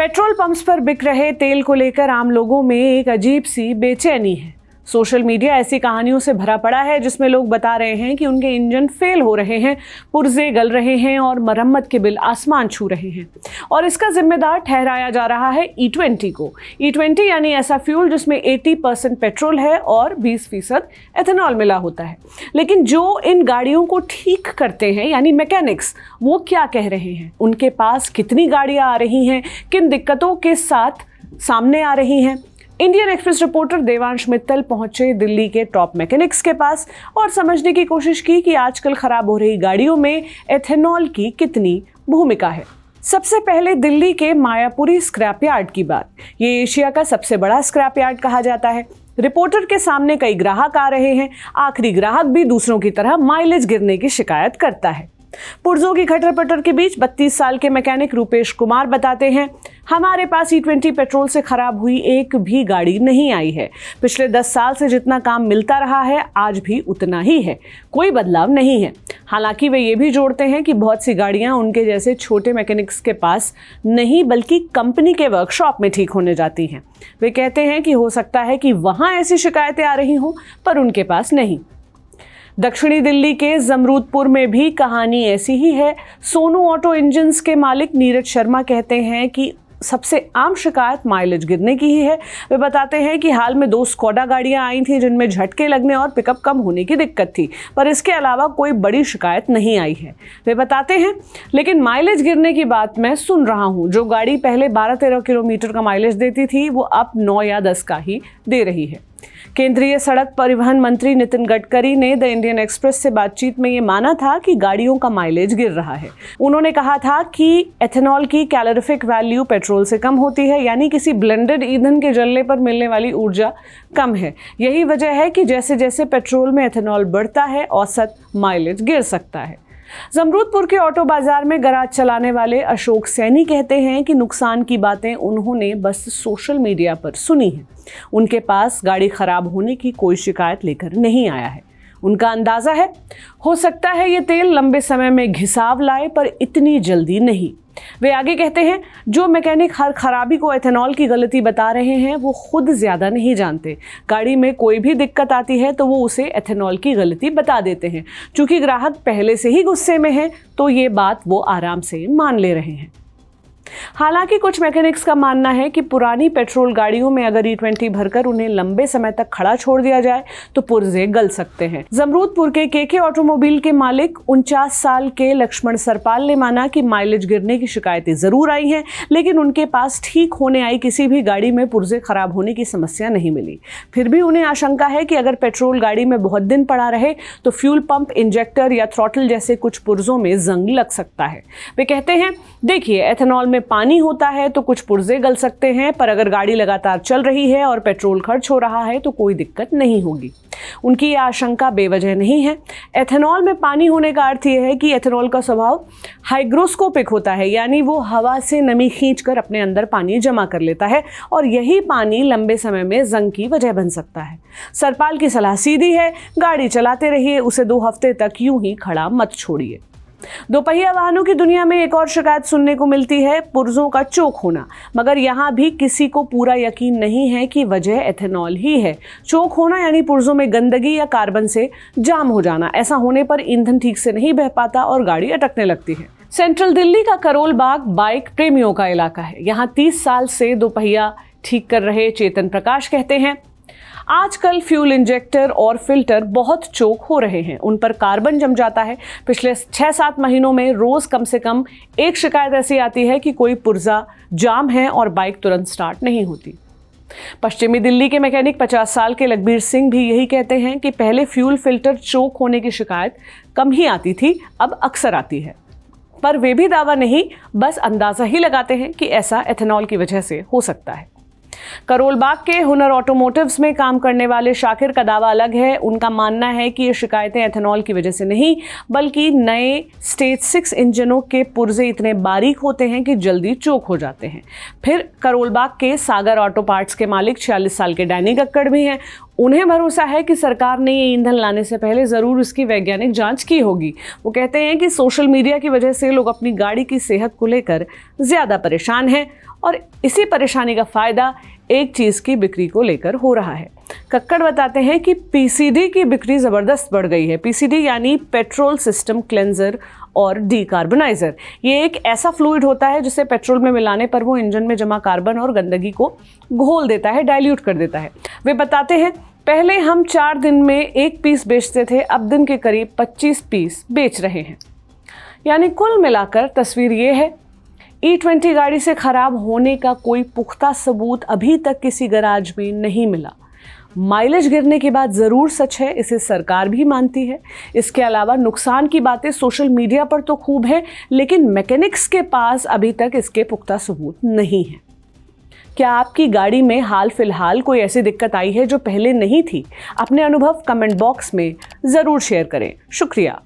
Petrol pumps पर बिक रहे तेल को लेकर आम लोगों में एक अजीब सी बेचैनी है। सोशल मीडिया ऐसी कहानियों से भरा पड़ा है जिसमें लोग बता रहे हैं कि उनके इंजन फेल हो रहे हैं, पुर्जे गल रहे हैं और मरम्मत के बिल आसमान छू रहे हैं। और इसका जिम्मेदार ठहराया जा रहा है E20 को। E20 यानी ऐसा फ्यूल जिसमें 80% पेट्रोल है और 20% एथेनॉल मिला होता है। लेकिन जो इन गाड़ियों को ठीक करते हैं यानी मैकेनिक्स, वो क्या कह रहे हैं? उनके पास कितनी गाड़ियां आ रही हैं, किन दिक्कतों के साथ सामने आ रही हैं? Indian express reporter Devansh Mittal पहुंचे दिल्ली के टॉप मैकेनिक्स के पास और समझने की कोशिश की कि आजकल खराब हो रही गाड़ियों में एथेनॉल की कितनी भूमिका है। सबसे पहले दिल्ली के मायापुरी स्क्रैप यार्ड की बात। ये एशिया का सबसे बड़ा स्क्रैप यार्ड कहा जाता है। रिपोर्टर के सामने कई ग्राहक आ रहे हैं। आखिरी ग्राहक भी दूसरों की तरह माइलेज गिरने की शिकायत करता है। पुर्जों की खटर पटर के बीच 32 साल के मैकेनिक रूपेश कुमार बताते हैं, हमारे पास E20 पेट्रोल से खराब हुई एक भी गाड़ी नहीं आई है। पिछले 10 साल से जितना काम मिलता रहा है आज भी उतना ही है, कोई बदलाव नहीं है। हालांकि वे ये भी जोड़ते हैं कि बहुत सी गाड़ियां उनके जैसे छोटे मैकेनिक्स के पास नहीं बल्कि कंपनी के वर्कशॉप में ठीक होने जाती हैं। वे कहते हैं कि हो सकता है कि वहां ऐसी शिकायतें आ रही हों पर उनके पास नहीं। दक्षिणी दिल्ली के जमरूदपुर में भी कहानी ऐसी ही है। सोनू ऑटो इंजन्स के मालिक नीरज शर्मा कहते हैं कि सबसे आम शिकायत माइलेज गिरने की ही है। वे बताते हैं कि हाल में 2 स्कोडा गाड़ियां आई थी जिनमें झटके लगने और पिकअप कम होने की दिक्कत थी, पर इसके अलावा कोई बड़ी शिकायत नहीं आई है। वे बताते हैं, लेकिन माइलेज गिरने की बात मैं सुन रहा हूं। जो गाड़ी पहले 12-13 किलोमीटर का माइलेज देती थी वो अब 9 या 10 का ही दे रही है। केंद्रीय सड़क परिवहन मंत्री नितिन गडकरी ने द इंडियन एक्सप्रेस से बातचीत में ये माना था कि गाड़ियों का माइलेज गिर रहा है। उन्होंने कहा था कि एथेनॉल की कैलोरीफिक वैल्यू पेट्रोल से कम होती है, यानी किसी ब्लेंडेड ईंधन के जलने पर मिलने वाली ऊर्जा कम है। यही वजह है कि जैसे जैसे पेट्रोल में एथेनॉल बढ़ता है औसत माइलेज गिर सकता है। जमरूदपुर के ऑटो बाजार में गराज चलाने वाले अशोक सैनी कहते हैं कि नुकसान की बातें उन्होंने बस सोशल मीडिया पर सुनी है। उनके पास गाड़ी खराब होने की कोई शिकायत लेकर नहीं आया है। उनका अंदाजा है, हो सकता है ये तेल लंबे समय में घिसाव लाए पर इतनी जल्दी नहीं। वे आगे कहते हैं, जो मैकेनिक हर खराबी को एथेनॉल की गलती बता रहे हैं वो खुद ज्यादा नहीं जानते। गाड़ी में कोई भी दिक्कत आती है तो वो उसे एथेनॉल की गलती बता देते हैं। चूंकि ग्राहक पहले से ही गुस्से में है तो ये बात वो आराम से मान ले रहे हैं। हालांकि कुछ मैकेनिक्स का मानना है कि पुरानी पेट्रोल गाड़ियों में अगर E20 भरकर उन्हें लंबे समय तक खड़ा छोड़ दिया जाए तो पुर्जे गल सकते हैं। जमरूदपुर के KK ऑटोमोबाइल के मालिक 49 साल के लक्ष्मण सरपाल ने माना कि माइलेज गिरने की शिकायतें जरूर आई हैं, लेकिन उनके पास ठीक होने आई किसी भी गाड़ी में पुर्जे खराब होने की समस्या नहीं मिली। फिर भी उन्हें आशंका है कि अगर पेट्रोल गाड़ी में बहुत दिन पड़ा रहे तो फ्यूल पंप, इंजेक्टर या थ्रॉटल जैसे कुछ पुर्जों में जंग लग सकता है। वे कहते हैं, देखिए, एथेनॉल में पानी होता है तो कुछ पुर्जे गल सकते हैं, पर अगर गाड़ी लगातार चल रही है और पेट्रोल खर्च हो रहा है तो कोई दिक्कत नहीं होगी। उनकी यह आशंका बेवजह नहीं है। एथेनॉल में पानी होने का अर्थ यह है कि एथेनॉल का स्वभाव हाइग्रोस्कोपिक होता है, यानी वो हवा से नमी खींचकर अपने अंदर पानी जमा कर लेता है और यही पानी लंबे समय में जंग की वजह बन सकता है। सरपाल की सलाह सीधी है, गाड़ी चलाते रहिए, उसे 2 हफ्ते तक यूं ही खड़ा मत छोड़िए। दोपहिया वाहनों की दुनिया में एक और शिकायत सुनने को मिलती है, पुर्जों का चोक होना। मगर यहाँ भी किसी को पूरा यकीन नहीं है कि वजह एथेनॉल ही है। चोक होना यानी पुर्जों में गंदगी या कार्बन से जाम हो जाना। ऐसा होने पर ईंधन ठीक से नहीं बह पाता और गाड़ी अटकने लगती है। सेंट्रल दिल्ली का करोल बाग बाइक प्रेमियों का इलाका है। यहाँ 30 साल से दोपहिया ठीक कर रहे चेतन प्रकाश कहते हैं, आजकल फ्यूल इंजेक्टर और फिल्टर बहुत चोक हो रहे हैं, उन पर कार्बन जम जाता है। पिछले 6-7 महीनों में रोज कम से कम एक शिकायत ऐसी आती है कि कोई पुर्जा जाम है और बाइक तुरंत स्टार्ट नहीं होती। पश्चिमी दिल्ली के मैकेनिक 50 साल के लखबीर सिंह भी यही कहते हैं कि पहले फ्यूल फिल्टर चोक होने की शिकायत कम ही आती थी, अब अक्सर आती है। पर वे भी दावा नहीं, बस अंदाजा ही लगाते हैं कि ऐसा एथेनॉल की वजह से हो सकता है। करोल बाग के हुनर ऑटोमोटिव्स में काम करने वाले शाकिर का दावा अलग है। उनका मानना है कि ये शिकायतें एथेनॉल की वजह से नहीं बल्कि नए स्टेज 6 इंजनों के पुर्जे इतने बारीक होते हैं कि जल्दी चोक हो जाते हैं। फिर करोल बाग के सागर ऑटो पार्ट्स के मालिक 46 साल के डैनी कक्कड़ भी हैं। उन्हें भरोसा है कि सरकार ने ये ईंधन लाने से पहले ज़रूर इसकी वैज्ञानिक जांच की होगी। वो कहते हैं कि सोशल मीडिया की वजह से लोग अपनी गाड़ी की सेहत को लेकर ज़्यादा परेशान हैं और इसी परेशानी का फ़ायदा एक चीज़ की बिक्री को लेकर हो रहा है। कक्कड़ बताते हैं कि पीसीडी की बिक्री ज़बरदस्त बढ़ गई है। पीसीडी यानी पेट्रोल सिस्टम क्लेंजर और डीकार्बोनाइजर। ये एक ऐसा फ्लूइड होता है जिसे पेट्रोल में मिलाने पर वो इंजन में जमा कार्बन और गंदगी को घोल देता है, डाइल्यूट कर देता है। वे बताते हैं, पहले हम 4 दिन में 1 पीस बेचते थे, अब दिन के करीब 25 पीस बेच रहे हैं। यानी कुल मिलाकर तस्वीर ये है, E20 गाड़ी से खराब होने का कोई पुख्ता सबूत अभी तक किसी गैराज में नहीं मिला। माइलेज गिरने की बात ज़रूर सच है, इसे सरकार भी मानती है। इसके अलावा नुकसान की बातें सोशल मीडिया पर तो खूब है, लेकिन मैकेनिक्स के पास अभी तक इसके पुख्ता सबूत नहीं है। क्या आपकी गाड़ी में हाल फिलहाल कोई ऐसी दिक्कत आई है जो पहले नहीं थी? अपने अनुभव कमेंट बॉक्स में ज़रूर शेयर करें। शुक्रिया।